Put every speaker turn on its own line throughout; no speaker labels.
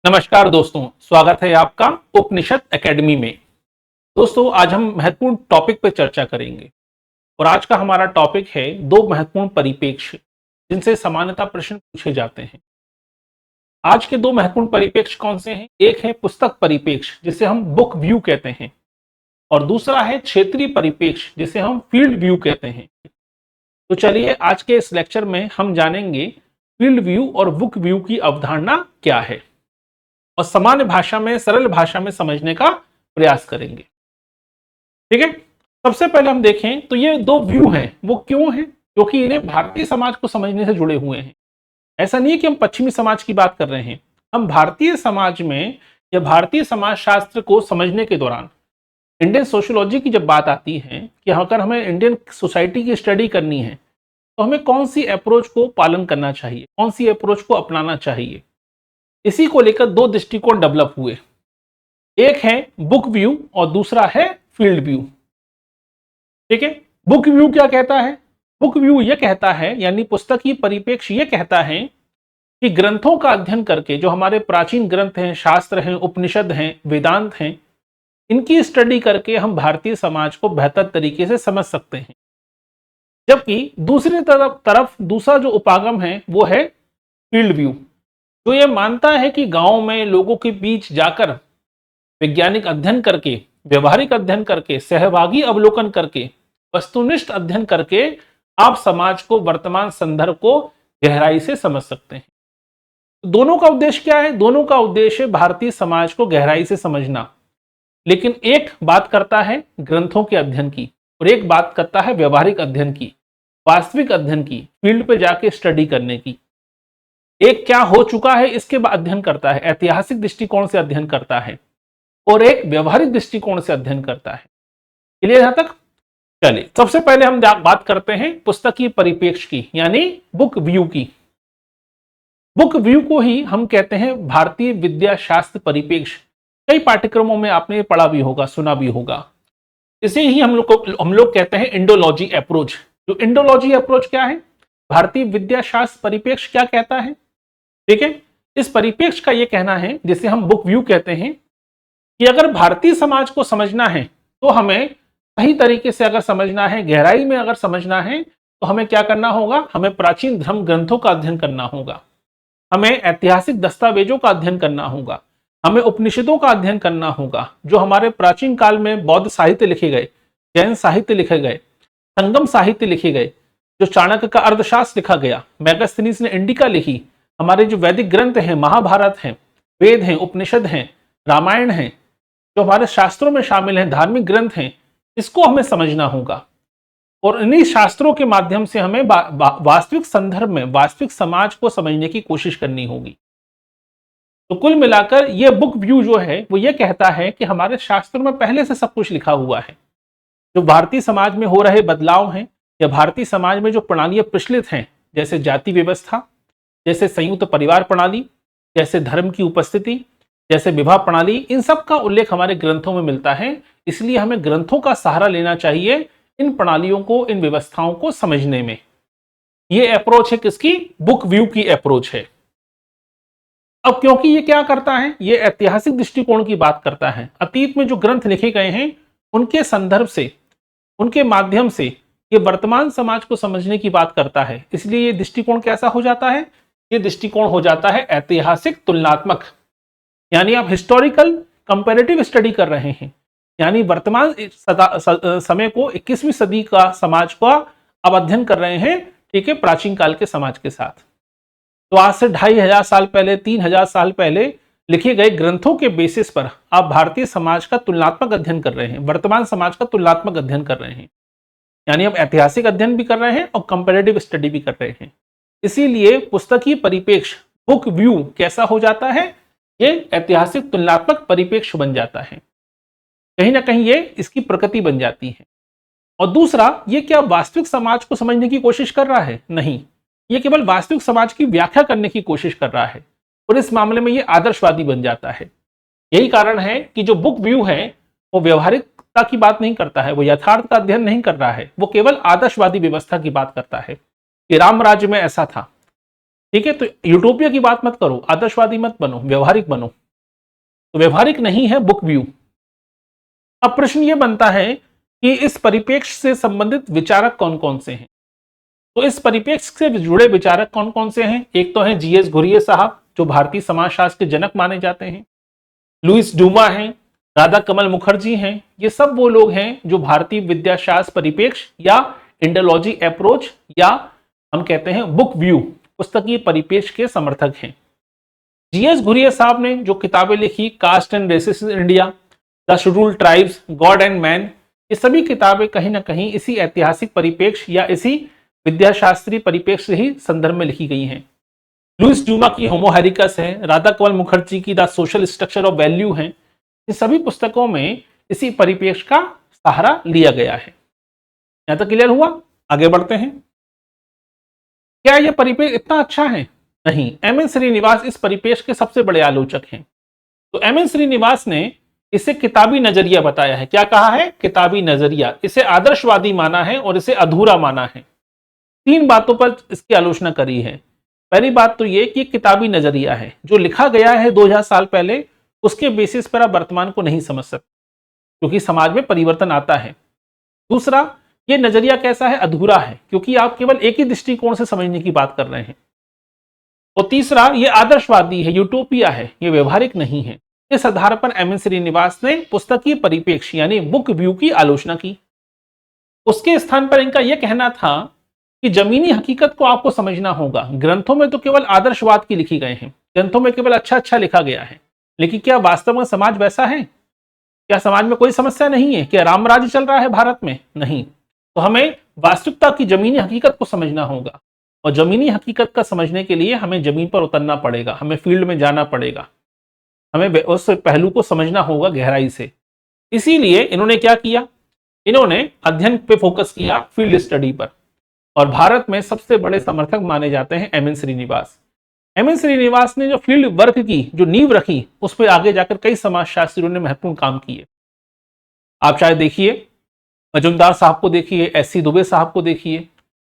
नमस्कार दोस्तों, स्वागत है आपका उपनिषद एकेडमी में। दोस्तों, आज हम महत्वपूर्ण टॉपिक पर चर्चा करेंगे और आज का हमारा टॉपिक है दो महत्वपूर्ण परिप्रेक्ष्य जिनसे सामान्यतः प्रश्न पूछे जाते हैं। आज के दो महत्वपूर्ण परिप्रेक्ष्य कौन से हैं? एक है पुस्तक परिप्रेक्ष्य जिसे हम बुक व्यू कहते हैं और दूसरा है क्षेत्रीय परिप्रेक्ष्य जिसे हम फील्ड व्यू कहते हैं। तो चलिए आज के इस लेक्चर में हम जानेंगे फील्ड व्यू और बुक व्यू की अवधारणा क्या है और सामान्य भाषा में, सरल भाषा में समझने का प्रयास करेंगे। ठीक है, सबसे पहले हम देखें तो ये दो व्यू हैं, वो क्यों हैं? क्योंकि इन्हें भारतीय समाज को समझने से जुड़े हुए हैं। ऐसा नहीं है कि हम पश्चिमी समाज की बात कर रहे हैं, हम भारतीय समाज में या भारतीय समाज शास्त्र को समझने के दौरान इंडियन सोशियोलॉजी की जब बात आती है कि अगर हमें इंडियन सोसाइटी की स्टडी करनी है तो हमें कौन सी अप्रोच को पालन करना चाहिए, कौन सी अप्रोच को अपनाना चाहिए, इसी को लेकर दो दृष्टिकोण डेवलप हुए। एक है बुक व्यू और दूसरा है फील्ड व्यू। ठीक है, बुक व्यू क्या कहता है? बुक व्यू यह कहता है, यानी पुस्तकीय परिप्रेक्ष्य यह कहता है कि ग्रंथों का अध्ययन करके, जो हमारे प्राचीन ग्रंथ हैं, शास्त्र हैं, उपनिषद हैं, वेदांत हैं, इनकी स्टडी करके हम भारतीय समाज को बेहतर तरीके से समझ सकते हैं। जबकि दूसरी तरफ दूसरा जो उपागम है वो है फील्ड व्यू, जो ये मानता है कि गांव में लोगों के बीच जाकर वैज्ञानिक अध्ययन करके, व्यवहारिक अध्ययन करके, सहभागी अवलोकन करके, वस्तुनिष्ठ अध्ययन करके आप समाज को, वर्तमान संदर्भ को गहराई से समझ सकते हैं। तो दोनों का उद्देश्य क्या है? दोनों का उद्देश्य भारतीय समाज को गहराई से समझना, लेकिन एक बात करता है ग्रंथों के अध्ययन की और एक बात करता है व्यवहारिक अध्ययन की, वास्तविक अध्ययन की, फील्ड पे जाके स्टडी करने की। एक क्या हो चुका है इसके अध्ययन करता है, ऐतिहासिक दृष्टिकोण से अध्ययन करता है, और एक व्यवहारिक दृष्टिकोण से अध्ययन करता है। क्लियर यहां तक? चलिए, सबसे पहले हम बात करते हैं पुस्तकीय परिप्रेक्ष्य की, यानी बुक व्यू की। बुक व्यू को ही हम कहते हैं भारतीय विद्या शास्त्र परिप्रेक्ष्य। कई पाठ्यक्रमों में आपने पढ़ा भी होगा, सुना भी होगा। इसे ही हम लोग कहते हैं इंडोलॉजी अप्रोच। जो इंडोलॉजी अप्रोच क्या है? भारतीय विद्या शास्त्र परिप्रेक्ष्य क्या कहता है? ठीक है, इस परिप्रेक्ष्य का यह कहना है, जिसे हम बुक व्यू कहते हैं, कि अगर भारतीय समाज को समझना है तो हमें सही तरीके से अगर समझना है, गहराई में अगर समझना है, तो हमें क्या करना होगा? हमें प्राचीन धर्म ग्रंथों का अध्ययन करना होगा, हमें ऐतिहासिक दस्तावेजों का अध्ययन करना होगा, हमें उपनिषदों का अध्ययन करना होगा, जो हमारे प्राचीन काल में बौद्ध साहित्य लिखे गए, जैन साहित्य लिखे गए, संगम साहित्य लिखे गए, जो चाणक्य का अर्थशास्त्र लिखा गया, मेगास्थनीज ने इंडिका लिखी, हमारे जो वैदिक ग्रंथ हैं, महाभारत हैं, वेद हैं, उपनिषद हैं, रामायण हैं, जो हमारे शास्त्रों में शामिल हैं, धार्मिक ग्रंथ हैं, इसको हमें समझना होगा। और इन्हीं शास्त्रों के माध्यम से हमें वास्तविक संदर्भ में, वास्तविक समाज को समझने की कोशिश करनी होगी। तो कुल मिलाकर यह बुक व्यू जो है वो ये कहता है कि हमारे शास्त्रों में पहले से सब कुछ लिखा हुआ है। जो भारतीय समाज में हो रहे बदलाव हैं या भारतीय समाज में जो प्रणालियां प्रचलित हैं, जैसे जाति व्यवस्था, जैसे संयुक्त परिवार प्रणाली, जैसे धर्म की उपस्थिति, जैसे विवाह प्रणाली, इन सब का उल्लेख हमारे ग्रंथों में मिलता है। इसलिए हमें ग्रंथों का सहारा लेना चाहिए इन प्रणालियों को, इन व्यवस्थाओं को समझने में। यह अप्रोच है किसकी? बुक व्यू की अप्रोच है। अब क्योंकि ये क्या करता है? ये ऐतिहासिक दृष्टिकोण की बात करता है। अतीत में जो ग्रंथ लिखे गए हैं उनके संदर्भ से, उनके माध्यम से ये वर्तमान समाज को समझने की बात करता है। इसलिए ये दृष्टिकोण कैसा हो जाता है? ये दृष्टिकोण हो जाता है ऐतिहासिक तुलनात्मक, यानी आप हिस्टोरिकल कंपैरेटिव स्टडी कर रहे हैं, यानी वर्तमान समय को 21वीं सदी का समाज का आप अध्ययन कर रहे हैं, ठीक है, प्राचीन काल के समाज के साथ। तो आज से 2500 साल पहले, 3000 साल पहले लिखे गए ग्रंथों के बेसिस पर आप भारतीय समाज का तुलनात्मक अध्ययन कर रहे हैं, वर्तमान समाज का तुलनात्मक अध्ययन कर रहे हैं, यानी आप ऐतिहासिक अध्ययन भी कर रहे हैं और कंपैरेटिव स्टडी भी कर रहे हैं। इसीलिए पुस्तकीय परिप्रेक्ष्य, बुक व्यू कैसा हो जाता है? ये ऐतिहासिक तुलनात्मक परिप्रेक्ष्य बन जाता है, कहीं ना कहीं ये इसकी प्रकृति बन जाती है। और दूसरा, ये क्या वास्तविक समाज को समझने की कोशिश कर रहा है? नहीं, ये केवल वास्तविक समाज की व्याख्या करने की कोशिश कर रहा है और इस मामले में ये आदर्शवादी बन जाता है। यही कारण है कि जो बुक व्यू है वो व्यवहारिकता की बात नहीं करता है, वो यथार्थ का अध्ययन नहीं कर रहा है, वो केवल आदर्शवादी व्यवस्था की बात करता है कि राम राज्य में ऐसा था, ठीक है, तो यूटोपिया की बात मत करो, आदर्शवादी मत बनो, व्यवहारिक बनो। तो व्यवहारिक नहीं है बुक व्यू। अब प्रश्न यह बनता है कि इस परिप्रेक्ष्य से संबंधित विचारक कौन कौन से हैं। तो इस परिप्रेक्ष्य से जुड़े विचारक कौन कौन से हैं? एक तो हैं जीएस घुरिये साहब, जो भारतीय समाजशास्त्र के जनक माने जाते हैं। लुइस डूमा हैं, राधा कमल मुखर्जी हैं। ये सब वो लोग हैं जो भारतीय विद्याशास्त्र परिप्रेक्ष्य या इंडोलॉजी अप्रोच या हम कहते हैं बुक व्यू, पुस्तकीय परिप्रेक्ष्य के समर्थक हैं। जीएस घुरिये साहब ने जो किताबें लिखी, caste and races in India, the scheduled tribes, god and man, ये सभी किताबें कहीं ना कहीं इसी ऐतिहासिक परिप्रेक्ष्य या इसी विद्याशास्त्रीय परिप्रेक्ष्य से ही संदर्भ में लिखी गई हैं। लुइस डूमा की होमो हेरिकस है, राधा कमल मुखर्जी की the social structure of value है। इन सभी पुस्तकों में इसी परिप्रेक्ष्य का सहारा लिया गया है। यहां तक क्लियर हुआ? आगे बढ़ते हैं। क्या यह परिप्रेक्ष्य इतना अच्छा है? नहीं। एम एन श्रीनिवास इस परिप्रेक्ष्य के सबसे बड़े आलोचक हैं। तो एम एन श्रीनिवास ने इसे किताबी नजरिया बताया है। क्या कहा है? किताबी नजरिया। इसे आदर्शवादी माना है और इसे अधूरा माना है। तीन बातों पर इसकी आलोचना करी है। पहली बात तो यह कि किताबी नजरिया है, जो लिखा गया है 2000 साल पहले, उसके बेसिस पर आप वर्तमान को नहीं समझ सकते, क्योंकि समाज में परिवर्तन आता है। दूसरा, यह नजरिया कैसा है? अधूरा है, क्योंकि आप केवल एक ही दृष्टिकोण से समझने की बात कर रहे हैं। और तीसरा, यह आदर्शवादी है, यूटोपिया है, यह व्यवहारिक नहीं है। इस आधार पर एम एन श्रीनिवास ने पुस्तकीय परिप्रेक्ष्य यानी बुक व्यू की आलोचना की। उसके स्थान पर इनका यह कहना था कि जमीनी हकीकत को आपको समझना होगा। ग्रंथों में तो केवल आदर्शवाद की लिखी गए हैं, ग्रंथों में केवल अच्छा अच्छा लिखा गया है, लेकिन क्या वास्तव में समाज वैसा है? क्या समाज में कोई समस्या नहीं है? क्या राम राज्य चल रहा है भारत में? नहीं। तो हमें वास्तविकता की जमीनी हकीकत को समझना होगा, और जमीनी हकीकत का समझने के लिए हमें जमीन पर उतरना पड़ेगा, हमें फील्ड में जाना पड़ेगा, हमें उस पहलू को समझना होगा गहराई से। इसीलिए इन्होंने क्या किया? इन्होंने अध्ययन पे फोकस किया, फील्ड स्टडी पर। और भारत में सबसे बड़े समर्थक माने जाते हैं M N Srinivas. M N Srinivas ने जो फील्ड वर्क की, जो नींव रखी, उस पर आगे जाकर कई समाजशास्त्रियों ने महत्वपूर्ण काम किए। आप शायद देखिए, मजुमदार साहब को देखिए, एस.सी. दुबे साहब को देखिए,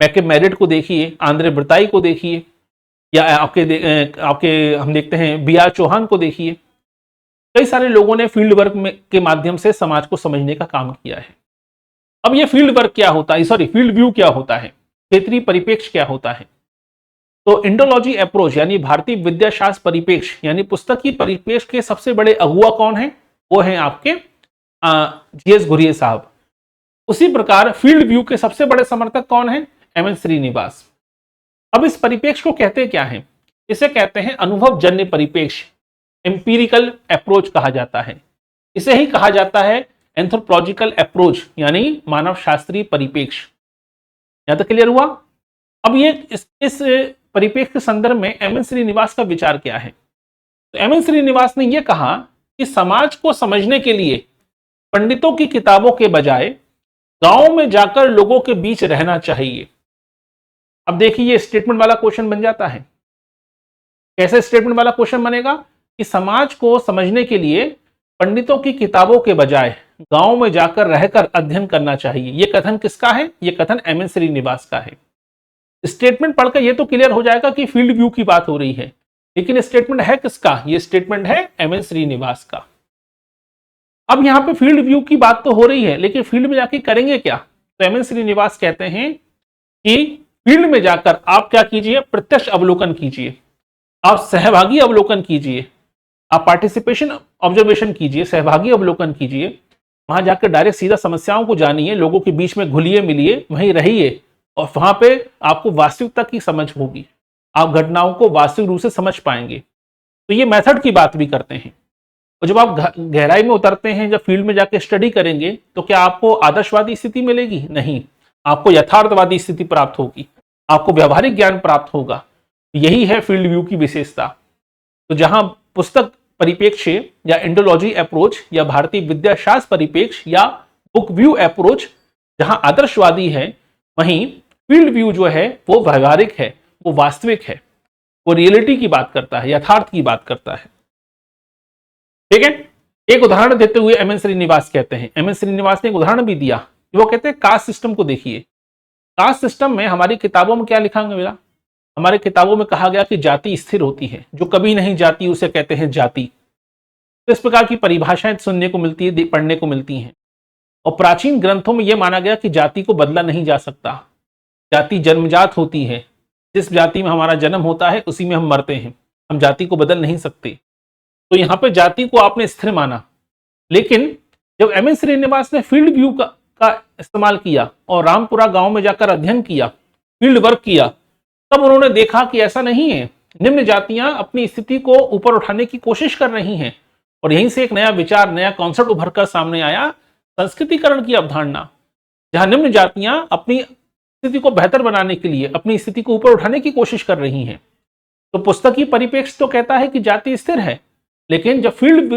मैके मैरिट को देखिए, आंद्रे ब्रताई को देखिए, या आपके हम देखते हैं बी आर चौहान को देखिए। कई सारे लोगों ने फील्ड वर्क के माध्यम से समाज को समझने का काम किया है। अब ये फील्ड वर्क क्या होता है, सॉरी फील्ड व्यू क्या होता है, क्षेत्रीय परिप्रेक्ष्य क्या होता है? तो इंडोलॉजी अप्रोच यानी भारतीय विद्याशास्त्र परिप्रेक्ष्य यानी पुस्तकीय परिप्रेक्ष्य के सबसे बड़े अगुआ कौन है? वो हैं आपके जीएस घुरिये साहब। उसी प्रकार फील्ड व्यू के सबसे बड़े समर्थक कौन है? M N Srinivas. अब इस परिप्रेक्ष्य को कहते क्या है? इसे कहते हैं अनुभव जन्य परिप्रेक्ष्य, एम्पिरिकल अप्रोच कहा जाता है। इसे ही कहा जाता है एंथ्रोपोलॉजिकल अप्रोच यानी मानव शास्त्रीय परिप्रेक्ष्य। यहां तक क्लियर हुआ? अब ये इस परिप्रेक्ष्य के संदर्भ में एम एन श्रीनिवास का विचार क्या है? तो एम एन श्रीनिवास ने यह कहा कि समाज को समझने के लिए पंडितों की किताबों के बजाय गांव में जाकर लोगों के बीच रहना चाहिए। अब देखिए, ये स्टेटमेंट वाला क्वेश्चन बन जाता है। कैसे स्टेटमेंट वाला क्वेश्चन बनेगा? कि समाज को समझने के लिए पंडितों की किताबों के बजाय गांव में जाकर रहकर अध्ययन करना चाहिए। यह कथन किसका है? यह कथन एम एन श्रीनिवास का है। स्टेटमेंट पढ़कर यह तो क्लियर हो जाएगा कि फील्ड व्यू की बात हो रही है, लेकिन स्टेटमेंट है किसका? यह स्टेटमेंट है एम एन श्रीनिवास का। अब यहां पे फील्ड व्यू की बात तो हो रही है, लेकिन फील्ड में जाके करेंगे क्या? तो एम एन श्रीनिवास कहते हैं कि फील्ड में जाकर आप क्या कीजिए? प्रत्यक्ष अवलोकन कीजिए, आप सहभागी अवलोकन कीजिए, आप पार्टिसिपेशन ऑब्जर्वेशन कीजिए, सहभागी अवलोकन कीजिए। वहां जाकर डायरेक्ट सीधा समस्याओं को जानिए, लोगों के बीच में घुलिए मिलिए, वहीं रहिए, और वहां पे आपको वास्तविकता की समझ होगी, आप घटनाओं को वास्तविक रूप से समझ पाएंगे। तो ये मेथड की बात भी करते हैं। और जब आप गहराई में उतरते हैं, जब फील्ड में जाके स्टडी करेंगे, तो क्या आपको आदर्शवादी स्थिति मिलेगी? नहीं, आपको यथार्थवादी स्थिति प्राप्त होगी, आपको व्यवहारिक ज्ञान प्राप्त होगा। यही है फील्ड व्यू की विशेषता। तो जहां पुस्तक परिप्रेक्ष्य या इंडोलॉजी अप्रोच या भारतीय विद्याशास्त्र परिप्रेक्ष्य या बुक व्यू अप्रोच जहां आदर्शवादी है, वहीं फील्ड व्यू जो है वो व्यवहारिक है, वो वास्तविक है, वो रियलिटी की बात करता है, यथार्थ की बात करता है। ठीक है, एक उदाहरण देते हुए एम एन श्रीनिवास कहते हैं, एम एन श्रीनिवास ने एक उदाहरण भी दिया। वो कहते हैं कास्ट सिस्टम को देखिए। कास्ट सिस्टम में हमारी किताबों में क्या लिखा मिला? हमारे किताबों में कहा गया कि जाति स्थिर होती है, जो कभी नहीं जाती उसे कहते हैं जाति। तो इस प्रकार की परिभाषाएं सुनने को मिलती है, पढ़ने को मिलती हैं। और प्राचीन ग्रंथों में यह माना गया कि जाति को बदला नहीं जा सकता, जाति जन्मजात होती है। जिस जाति में हमारा जन्म होता है उसी में हम मरते हैं, हम जाति को बदल नहीं सकते। तो यहाँ पे जाति को आपने स्थिर माना। लेकिन जब एम.एन. श्रीनिवास ने फील्ड व्यू का इस्तेमाल किया और रामपुरा गांव में जाकर अध्ययन किया, फील्ड वर्क किया, तब उन्होंने देखा कि ऐसा नहीं है। निम्न जातियां अपनी स्थिति को ऊपर उठाने की कोशिश कर रही हैं। और यहीं से एक नया विचार, नया कॉन्सेप्ट उभर कर सामने आया, संस्कृतिकरण की अवधारणा, जहां निम्न जातियां अपनी स्थिति को बेहतर बनाने के लिए, अपनी स्थिति को ऊपर उठाने की कोशिश कर रही हैं। तो पुस्तकीय परिप्रेक्ष्य तो कहता है कि जाति स्थिर है, लेकिन जब फील्ड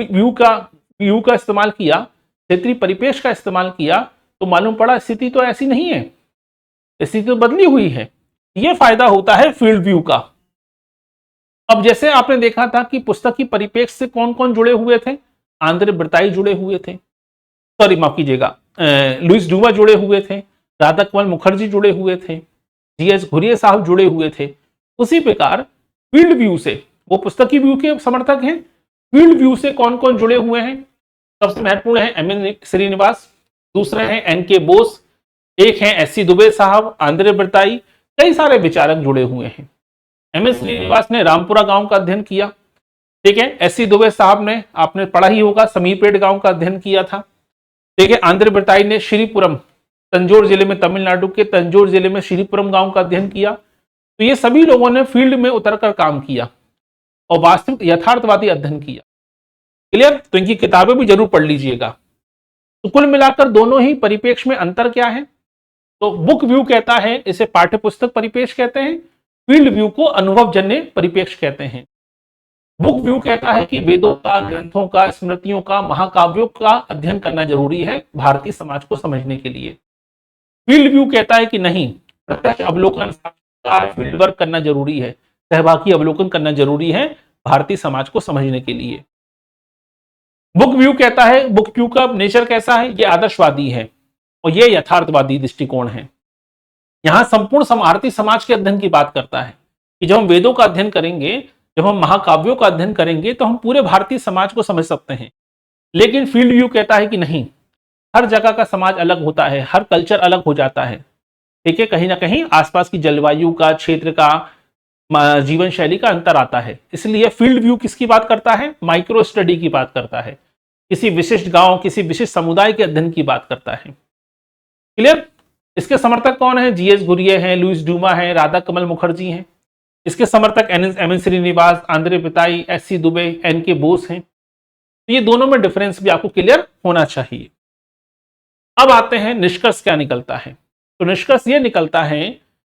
व्यू का इस्तेमाल किया, क्षेत्रीय परिप्रेक्ष्य का इस्तेमाल किया, तो मालूम पड़ा स्थिति तो ऐसी नहीं है, स्थिति तो बदली हुई है। यह फायदा होता है फील्ड व्यू का। अब जैसे आपने देखा था कि पुस्तकीय परिप्रेक्ष्य से कौन कौन जुड़े हुए थे, आंद्रे बर्ताई जुड़े हुए थे, सॉरी माफ कीजिएगा, लुइस ड्यूमा जुड़े हुए थे, राधा कमल मुखर्जी जुड़े हुए थे, जी.एस. घुरिये साहब जुड़े हुए थे। उसी प्रकार फील्ड व्यू से, वो पुस्तकीय व्यू के समर्थक हैं, फील्ड व्यू से कौन कौन जुड़े हुए हैं? सबसे महत्वपूर्ण है एम.एन. श्रीनिवास, दूसरे हैं एन.के. बोस, एक हैं एस.सी. दुबे साहब, आंद्रे बर्ताई, कई सारे विचारक जुड़े हुए हैं। एम.एन. श्रीनिवास ने रामपुरा गांव का अध्ययन किया, ठीक है। एस.सी. दुबे साहब ने, आपने पढ़ा ही होगा, समीरपेट गांव का अध्ययन किया था, ठीक है। आंध्र बर्ताई ने श्रीपुरम, तंजौर जिले में, तमिलनाडु के तंजौर जिले में श्रीपुरम गांव का अध्ययन किया। तो ये सभी लोगों ने फील्ड में उतरकर काम किया और वास्तविक यथार्थवादी अध्ययन किया। क्लियर? तो इनकी किताबें भी जरूर पढ़ लीजिएगा। तो कुल मिलाकर दोनों ही परिप्रेक्ष्य में अंतर क्या है? तो बुक व्यू कहता है इसे पाठ्यपुस्तक परिप्रेक्ष्य कहते हैं, फील्ड व्यू को अनुभवजन्य परिप्रेक्ष्य कहते हैं। बुक व्यू कहता है कि वेदों का, ग्रंथों का, स्मृतियों का, महाकाव्यों का अध्ययन करना जरूरी है भारतीय समाज को समझने के लिए। फील्ड व्यू कहता है कि नहीं, प्रत्यक्ष अवलोकन, फील्ड वर्क करना जरूरी है, सहभागी अवलोकन करना जरूरी है भारतीय समाज को समझने के लिए। बुक व्यू कहता है, बुक व्यू का नेचर कैसा है? ये आदर्शवादी है और ये यथार्थवादी दृष्टिकोण है। यहां संपूर्ण भारतीय समाज के अध्ययन की बात करता है कि जब हम वेदों का अध्ययन करेंगे, जब हम महाकाव्यों का अध्ययन करेंगे, तो हम पूरे भारतीय समाज को समझ सकते हैं। लेकिन फील्ड व्यू कहता है कि नहीं, हर जगह का समाज अलग होता है, हर कल्चर अलग हो जाता है, ठीक है। कहीं ना कहीं आसपास की जलवायु का, क्षेत्र का, जीवन शैली का अंतर आता है। इसलिए फील्ड व्यू किसकी बात करता है? माइक्रो स्टडी की बात करता है, किसी विशिष्ट गांव, किसी विशिष्ट समुदाय के अध्ययन की बात करता है। क्लियर? इसके समर्थक कौन है? जी.एस. घुरिये हैं, लुइस ड्यूमा है, राधा कमल मुखर्जी हैं। इसके समर्थक एम.एन. श्रीनिवास, आंद्रे बर्ताई, एस.सी. दुबे, एन.के. बोस हैं। तो ये दोनों में डिफरेंस भी आपको क्लियर होना चाहिए। अब आते हैं निष्कर्ष क्या निकलता है। तो निष्कर्ष ये निकलता है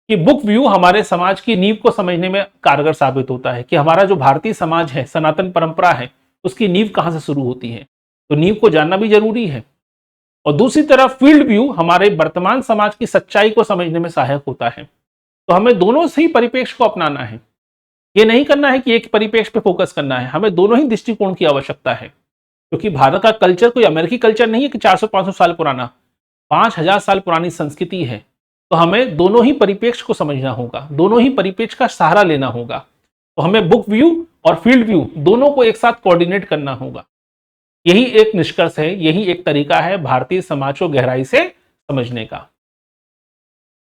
कि बुक व्यू हमारे समाज की नींव को समझने में कारगर साबित होता है कि हमारा जो भारतीय समाज है, सनातन परंपरा है, उसकी नींव कहां से शुरू होती है। तो नींव को जानना भी जरूरी है। और दूसरी तरफ फील्ड व्यू हमारे वर्तमान समाज की सच्चाई को समझने में सहायक होता है। तो हमें दोनों से ही परिप्रेक्ष्य को अपनाना है। ये नहीं करना है कि एक परिप्रेक्ष्य पे फोकस करना है, हमें दोनों ही दृष्टिकोण की आवश्यकता है। क्योंकि भारत का कल्चर कोई अमेरिकी कल्चर नहीं है कि 400-500 साल पुराना, 5000 साल पुरानी संस्कृति है। तो हमें दोनों ही परिप्रेक्ष्य को समझना होगा, दोनों ही परिप्रेक्ष्य का सहारा लेना होगा। तो हमें बुक व्यू और फील्ड व्यू दोनों को एक साथ कोऑर्डिनेट करना होगा। यही एक निष्कर्ष है, यही एक तरीका है भारतीय समाज को गहराई से समझने का।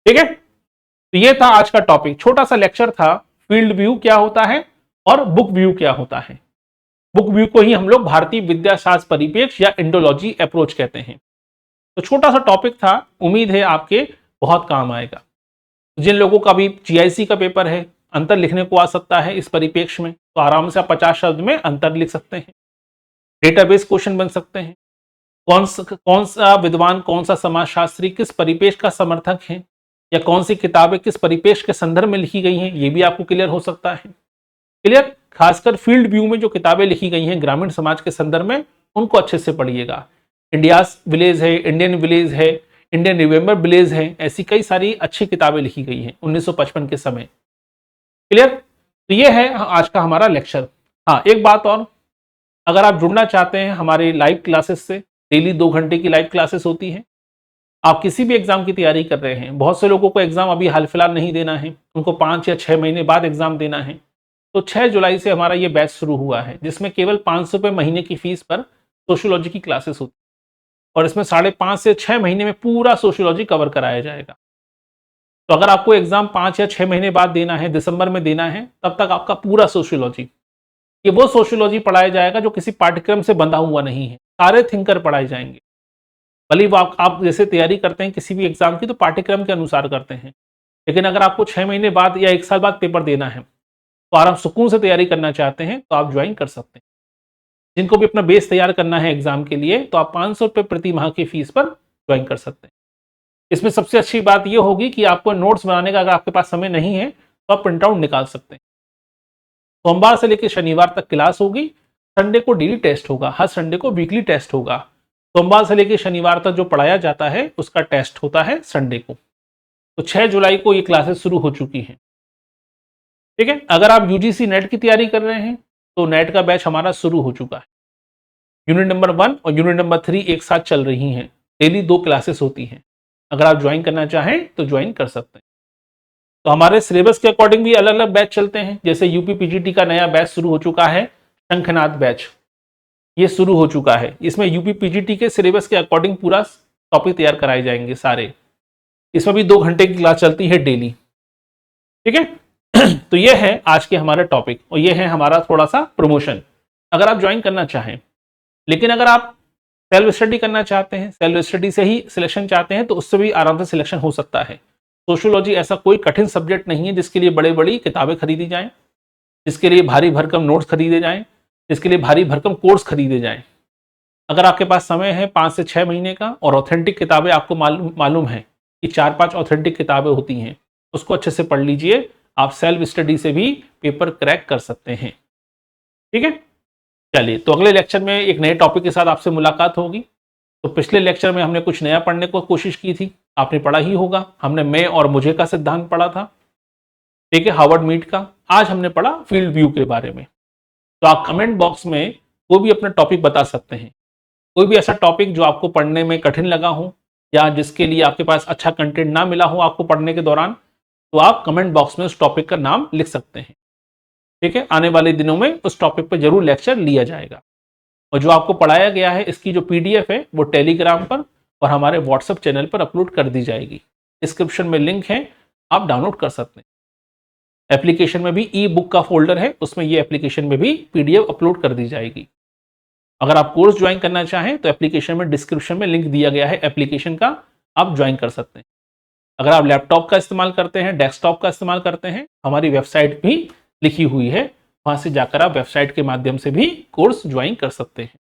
ठीक है, तो ये था आज का टॉपिक, छोटा सा लेक्चर था, फील्ड व्यू क्या होता है और बुक व्यू क्या होता है। बुक व्यू को ही हम लोग भारतीय विद्याशास्त्र परिप्रेक्ष्य या इंडोलॉजी अप्रोच कहते हैं। तो छोटा सा टॉपिक था, उम्मीद है आपके बहुत काम आएगा। जिन लोगों का भी GIC का पेपर है, अंतर लिखने को आ सकता है इस परिप्रेक्ष्य में, तो आराम से आप 50 शब्द में अंतर लिख सकते हैं। डेटाबेस क्वेश्चन बन सकते हैं, कौन सा विद्वान, कौन सा समाजशास्त्री किस परिप्रेक्ष्य का समर्थक है, या कौन सी किताबें किस परिप्रेक्ष्य के संदर्भ में लिखी गई हैं, ये भी आपको क्लियर हो सकता है। क्लियर? खासकर फील्ड व्यू में जो किताबें लिखी गई हैं ग्रामीण समाज के संदर्भ में, उनको अच्छे से पढ़िएगा। इंडियाज विलेज है, इंडियन विलेज है, इंडियन रिमेंबर विलेज है, ऐसी कई सारी अच्छी किताबें लिखी गई हैं 1955 के समय। क्लियर? तो ये है आज का हमारा लेक्चर। हाँ, एक बात और, अगर आप जुड़ना चाहते हैं हमारे लाइव क्लासेस से, डेली 2 घंटे की लाइव क्लासेस होती हैं, आप किसी भी एग्जाम की तैयारी कर रहे हैं, बहुत से लोगों को एग्जाम अभी हाल फिलहाल नहीं देना है, उनको 5 या 6 महीने बाद एग्जाम देना है। तो 6 जुलाई से हमारा ये बैच शुरू हुआ है, जिसमें केवल 500 रुपये महीने की फीस पर सोशियोलॉजी की क्लासेस होती है और इसमें 5.5 से 6 महीने में पूरा सोशियोलॉजी कवर कराया जाएगा। तो अगर आपको एग्जाम 5 या 6 महीने बाद देना है, दिसंबर में देना है, तब तक आपका पूरा सोशियोलॉजी, ये वो सोशियोलॉजी पढ़ाया जाएगा जो किसी पाठ्यक्रम से बंधा हुआ नहीं है। सारे थिंकर पढ़ाए जाएंगे। भले वो आप जैसे तैयारी करते हैं किसी भी एग्जाम की तो पाठ्यक्रम के अनुसार करते हैं, लेकिन अगर आपको 6 महीने बाद या 1 साल बाद पेपर देना है तो आप सुकून से तैयारी करना चाहते हैं तो आप ज्वाइन कर सकते हैं। जिनको भी अपना बेस तैयार करना है एग्जाम के लिए तो आप 500 रुपये प्रति माह की फीस पर ज्वाइन कर सकते हैं। इसमें सबसे अच्छी बात यह होगी कि आपको नोट्स बनाने का अगर आपके पास समय नहीं है तो आप प्रिंट आउट निकाल सकते हैं। सोमवार से लेकर शनिवार तक क्लास होगी, संडे को डेली टेस्ट होगा, हर संडे को वीकली टेस्ट होगा। सोमवार से लेकर शनिवार तक जो पढ़ाया जाता है उसका टेस्ट होता है संडे को। तो 6 जुलाई को ये क्लासेस शुरू हो चुकी हैं। ठीक है, अगर आप यूजीसी नेट की तैयारी कर रहे हैं तो नेट का बैच हमारा शुरू हो चुका है। यूनिट नंबर 1 और यूनिट नंबर 3 एक साथ चल रही हैं, डेली 2 क्लासेस होती हैं। अगर आप ज्वाइन करना चाहें तो ज्वाइन कर सकते हैं। तो हमारे सिलेबस के अकॉर्डिंग भी अलग अलग बैच चलते हैं। जैसे यूपी पीजीटी का नया बैच शुरू हो चुका है, शंखनाद बैच, ये शुरू हो चुका है। इसमें यूपी पीजीटी के सिलेबस के अकॉर्डिंग पूरा टॉपिक तैयार कराए जाएंगे सारे। इसमें भी 2 घंटे की क्लास चलती है डेली। ठीक है, तो ये है आज के हमारे टॉपिक और ये है हमारा थोड़ा सा प्रमोशन। अगर आप ज्वाइन करना चाहें, लेकिन अगर आप सेल्फ स्टडी करना चाहते हैं, सेल्फ स्टडी से ही सिलेक्शन चाहते हैं तो उससे भी आराम से सिलेक्शन हो सकता है। सोशियोलॉजी ऐसा कोई कठिन सब्जेक्ट नहीं है जिसके लिए बड़े बड़ी किताबें खरीदी जाएं, जिसके लिए भारी भरकम नोट्स खरीदे जाएं, जिसके लिए भारी भरकम कोर्स खरीदे जाएं। अगर आपके पास समय है 5 से 6 महीने का और ऑथेंटिक किताबें आपको मालूम है कि 4-5 ऑथेंटिक किताबें होती हैं, उसको अच्छे से पढ़ लीजिए। आप सेल्फ स्टडी से भी पेपर क्रैक कर सकते हैं। ठीक है, चलिए, तो अगले लेक्चर में एक नए टॉपिक के साथ आपसे मुलाकात होगी। तो पिछले लेक्चर में हमने कुछ नया पढ़ने को कोशिश की थी, आपने पढ़ा ही होगा। हमने मैं और मुझे का सिद्धांत पढ़ा था, ठीक है, हार्वर्ड मीट का। आज हमने पढ़ा फील्ड व्यू के बारे में। तो आप कमेंट बॉक्स में कोई भी अपना टॉपिक बता सकते हैं, कोई भी ऐसा टॉपिक जो आपको पढ़ने में कठिन लगा हो या जिसके लिए आपके पास अच्छा कंटेंट ना मिला हो आपको पढ़ने के दौरान, तो आप कमेंट बॉक्स में उस टॉपिक का नाम लिख सकते हैं। ठीक है, आने वाले दिनों में उस टॉपिक पर जरूर लेक्चर लिया जाएगा। और जो आपको पढ़ाया गया है इसकी जो पीडीएफ है वो टेलीग्राम पर और हमारे व्हाट्सएप चैनल पर अपलोड कर दी जाएगी। डिस्क्रिप्शन में लिंक है, आप डाउनलोड कर सकते हैं। एप्लीकेशन में भी ई बुक का फोल्डर है, उसमें ये एप्लीकेशन में भी पीडीएफ अपलोड कर दी जाएगी। अगर आप कोर्स ज्वाइन करना चाहें तो एप्लीकेशन में डिस्क्रिप्शन में लिंक दिया गया है एप्लीकेशन का, आप ज्वाइन कर सकते हैं। अगर आप लैपटॉप का इस्तेमाल करते हैं, डेस्कटॉप का इस्तेमाल करते हैं, हमारी वेबसाइट भी लिखी हुई है, वहां से जाकर आप वेबसाइट के माध्यम से भी कोर्स ज्वाइन कर सकते हैं।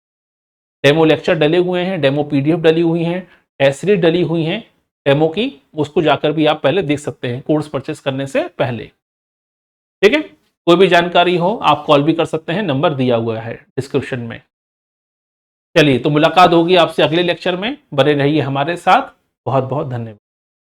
डेमो लेक्चर डले हुए हैं, डेमो पीडीएफ डली हुई हैं, टेस्ट सीरीज डली हुई हैं डेमो की, उसको जाकर भी आप पहले देख सकते हैं कोर्स परचेस करने से पहले। ठीक है, कोई भी जानकारी हो आप कॉल भी कर सकते हैं, नंबर दिया हुआ है डिस्क्रिप्शन में। चलिए, तो मुलाकात होगी आपसे अगले लेक्चर में, बने रहिए हमारे साथ। बहुत बहुत धन्यवाद।